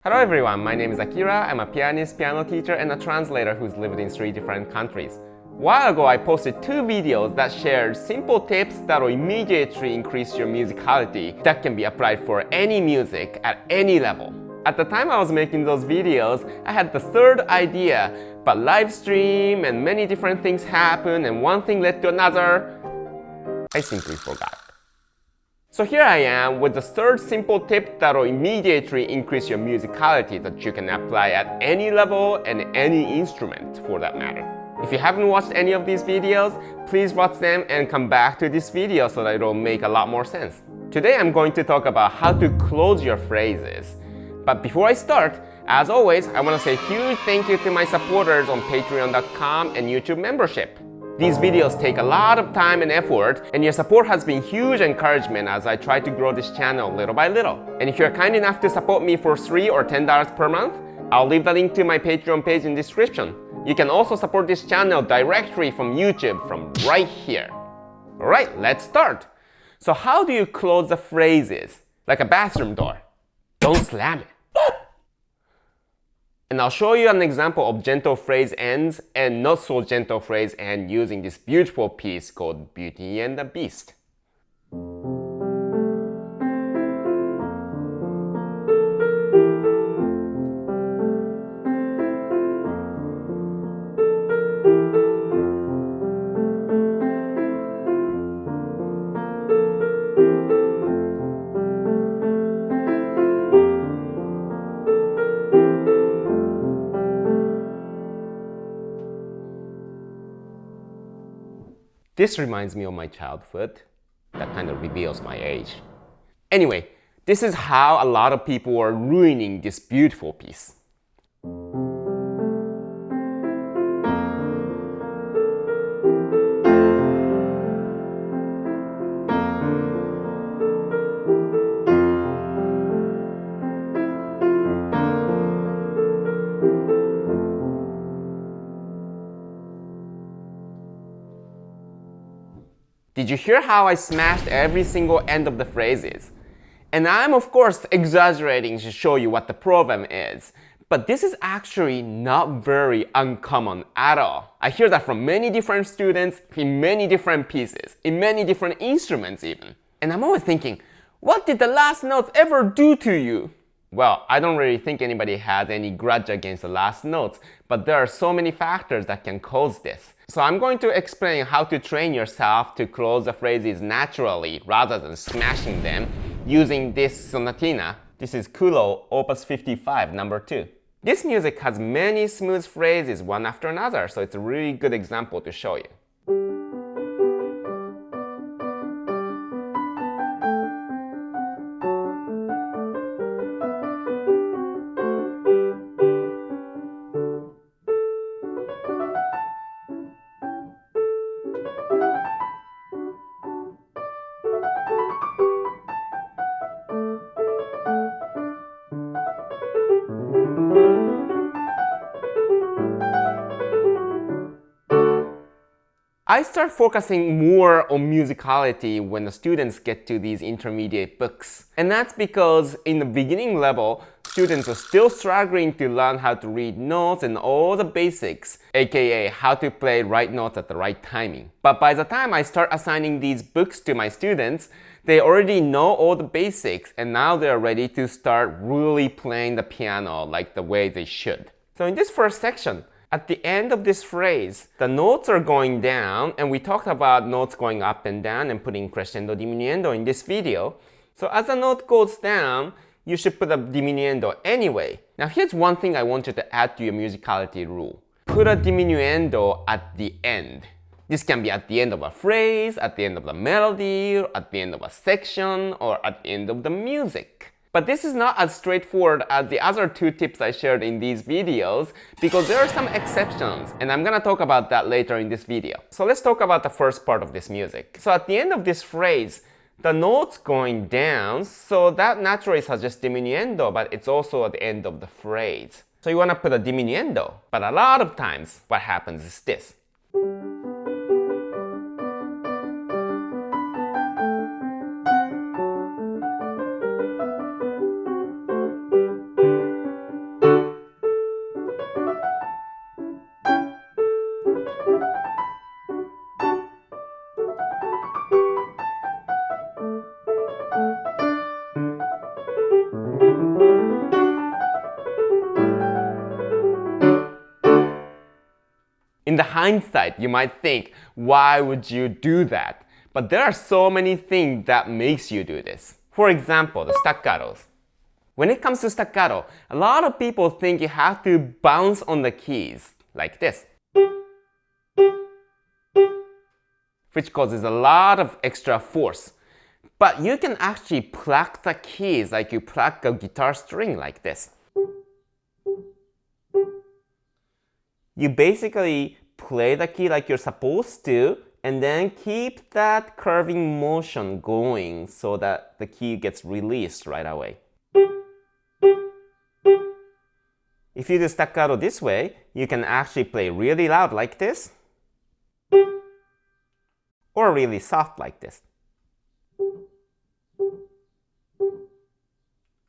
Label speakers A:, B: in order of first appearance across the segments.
A: Hello everyone, my name is Akira. I'm a pianist, piano teacher, and a translator who's lived in 3 different countries. A while ago, I posted 2 videos that shared simple tips that will immediately increase your musicality that can be applied for any music at any level. At the time I was making those videos, I had the third idea, but live stream and many different things happened and one thing led to another. I simply forgot. So here I am with the third simple tip that will immediately increase your musicality that you can apply at any level and any instrument for that matter. If you haven't watched any of these videos, please watch them and come back to this video so that it will make a lot more sense. Today I'm going to talk about how to close your phrases. But before I start, as always, I want to say a huge thank you to my supporters on patreon.com and YouTube membership. These videos take a lot of time and effort, and your support has been huge encouragement as I try to grow this channel little by little. And if you're kind enough to support me for $3 or $10 per month, I'll leave the link to my Patreon page in the description. You can also support this channel directly from YouTube from right here. Alright, let's start. So how do you close the phrases? Like a bathroom door. Don't slam it. And I'll show you an example of gentle phrase ends and not so gentle phrase end using this beautiful piece called Beauty and the Beast. This reminds me of my childhood. That kind of reveals my age. Anyway, this is how a lot of people are ruining this beautiful piece. Did you hear how I smashed every single end of the phrases? And I'm of course exaggerating to show you what the problem is, but this is actually not very uncommon at all. I hear that from many different students in many different pieces, in many different instruments even. And I'm always thinking, what did the last notes ever do to you? Well, I don't really think anybody has any grudge against the last notes, but there are so many factors that can cause this. So I'm going to explain how to train yourself to close the phrases naturally rather than smashing them using this sonatina. This is Kulo, Opus 55, number 2. This music has many smooth phrases one after another, so it's a really good example to show you. I start focusing more on musicality when the students get to these intermediate books. And that's because in the beginning level, students are still struggling to learn how to read notes and all the basics, aka how to play right notes at the right timing. But by the time I start assigning these books to my students, they already know all the basics and now they're ready to start really playing the piano like the way they should. So in this first section, at the end of this phrase, the notes are going down, and we talked about notes going up and down and putting crescendo diminuendo in this video. So as a note goes down, you should put a diminuendo anyway. Now here's one thing I want you to add to your musicality rule. Put a diminuendo at the end. This can be at the end of a phrase, at the end of the melody, or at the end of a section, or at the end of the music. But this is not as straightforward as the other 2 tips I shared in these videos because there are some exceptions, and I'm gonna talk about that later in this video. So let's talk about the first part of this music. So at the end of this phrase, the note's going down, so that naturally suggests diminuendo, but it's also at the end of the phrase. So you wanna put a diminuendo, but a lot of times what happens is this. In the hindsight, you might think, why would you do that? But there are so many things that makes you do this. For example, the staccatos. When it comes to staccato, a lot of people think you have to bounce on the keys like this, which causes a lot of extra force. But you can actually pluck the keys like you pluck a guitar string like this. You basically play the key like you're supposed to, and then keep that curving motion going so that the key gets released right away. If you do staccato this way, you can actually play really loud like this, or really soft like this.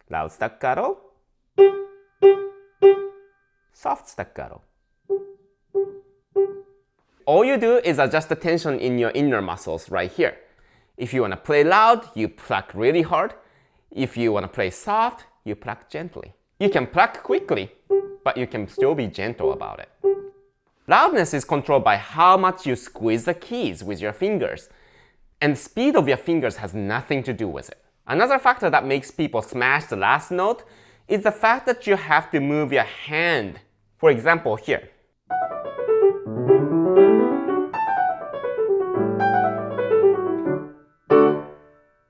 A: Loud staccato, soft staccato. All you do is adjust the tension in your inner muscles right here. If you want to play loud, you pluck really hard. If you want to play soft, you pluck gently. You can pluck quickly, but you can still be gentle about it. Loudness is controlled by how much you squeeze the keys with your fingers, and the speed of your fingers has nothing to do with it. Another factor that makes people smash the last note is the fact that you have to move your hand. For example, here.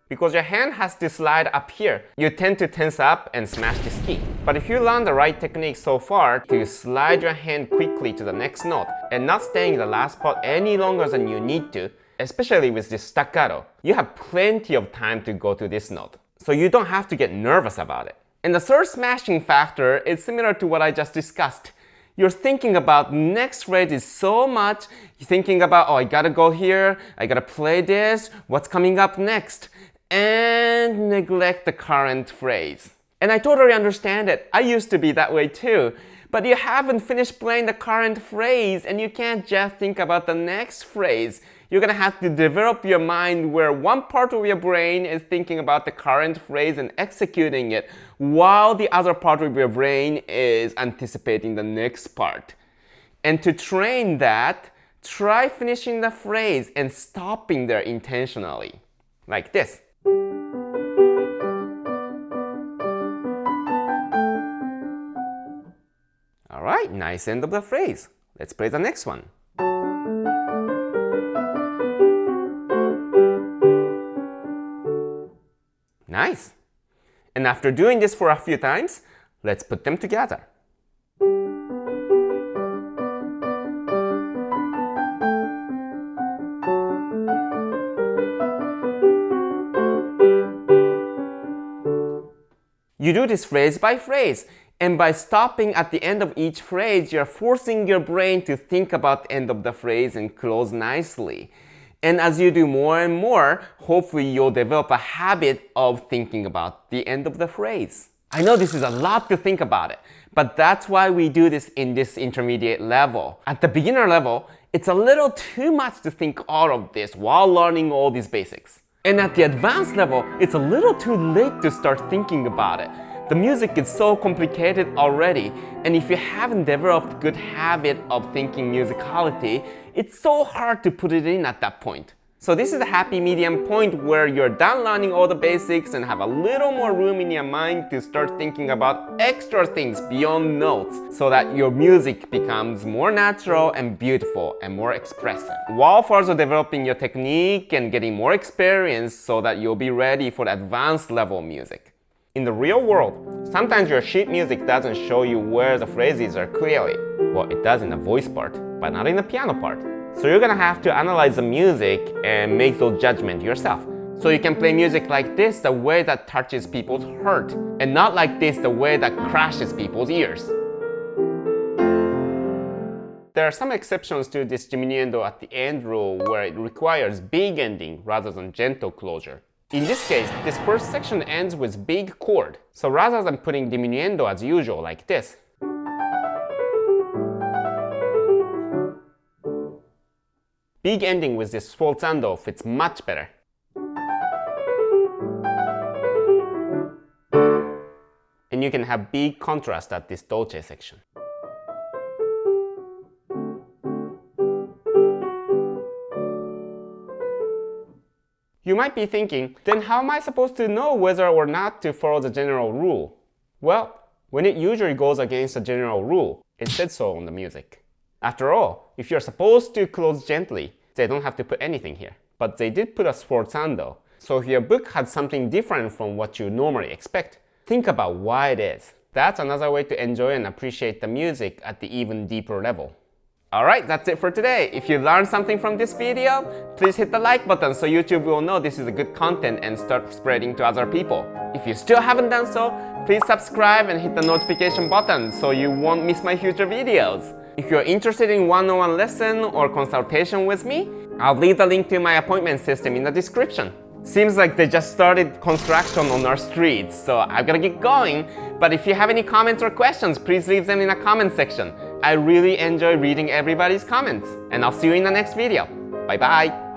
A: Because your hand has to slide up here, you tend to tense up and smash this key. But if you learn the right technique so far to slide your hand quickly to the next note and not staying in the last part any longer than you need to, especially with this staccato, you have plenty of time to go to this note. So you don't have to get nervous about it. And the third smashing factor is similar to what I just discussed. You're thinking about next phrase is so much. You're thinking about, oh, I gotta go here, I gotta play this, what's coming up next? And neglect the current phrase. And I totally understand it. I used to be that way too. But you haven't finished playing the current phrase and you can't just think about the next phrase. You're gonna have to develop your mind where one part of your brain is thinking about the current phrase and executing it, while the other part of your brain is anticipating the next part. And to train that, try finishing the phrase and stopping there intentionally. Like this. Alright, nice end of the phrase. Let's play the next one. Nice. And after doing this for a few times, let's put them together. You do this phrase by phrase, and by stopping at the end of each phrase, you're forcing your brain to think about the end of the phrase and close nicely. And as you do more and more, hopefully you'll develop a habit of thinking about the end of the phrase. I know this is a lot to think about it, but that's why we do this in this intermediate level. At the beginner level, it's a little too much to think all of this while learning all these basics. And at the advanced level, it's a little too late to start thinking about it. The music is so complicated already, and if you haven't developed a good habit of thinking musicality, it's so hard to put it in at that point. So this is a happy medium point where you're done learning all the basics and have a little more room in your mind to start thinking about extra things beyond notes so that your music becomes more natural and beautiful and more expressive, while further developing your technique and getting more experience so that you'll be ready for the advanced level music. In the real world, sometimes your sheet music doesn't show you where the phrases are clearly. Well, it does in the voice part, but not in the piano part. So you're gonna have to analyze the music and make those judgments yourself. So you can play music like this the way that touches people's heart, and not like this the way that crashes people's ears. There are some exceptions to this diminuendo at the end rule where it requires big ending rather than gentle closure. In this case, this first section ends with big chord. So rather than putting diminuendo as usual like this, big ending with this sforzando fits much better. And you can have big contrast at this dolce section. You might be thinking, then how am I supposed to know whether or not to follow the general rule? Well, when it usually goes against the general rule, it said so on the music. After all, if you're supposed to close gently, they don't have to put anything here. But they did put a sforzando. So if your book had something different from what you normally expect, think about why it is. That's another way to enjoy and appreciate the music at the even deeper level. Alright, that's it for today. If you learned something from this video, please hit the like button so YouTube will know this is a good content and start spreading to other people. If you still haven't done so, please subscribe and hit the notification button so you won't miss my future videos. If you're interested in one-on-one lesson or consultation with me, I'll leave the link to my appointment system in the description. Seems like they just started construction on our streets, so I've gotta get going. But if you have any comments or questions, please leave them in the comment section. I really enjoy reading everybody's comments. And I'll see you in the next video. Bye bye!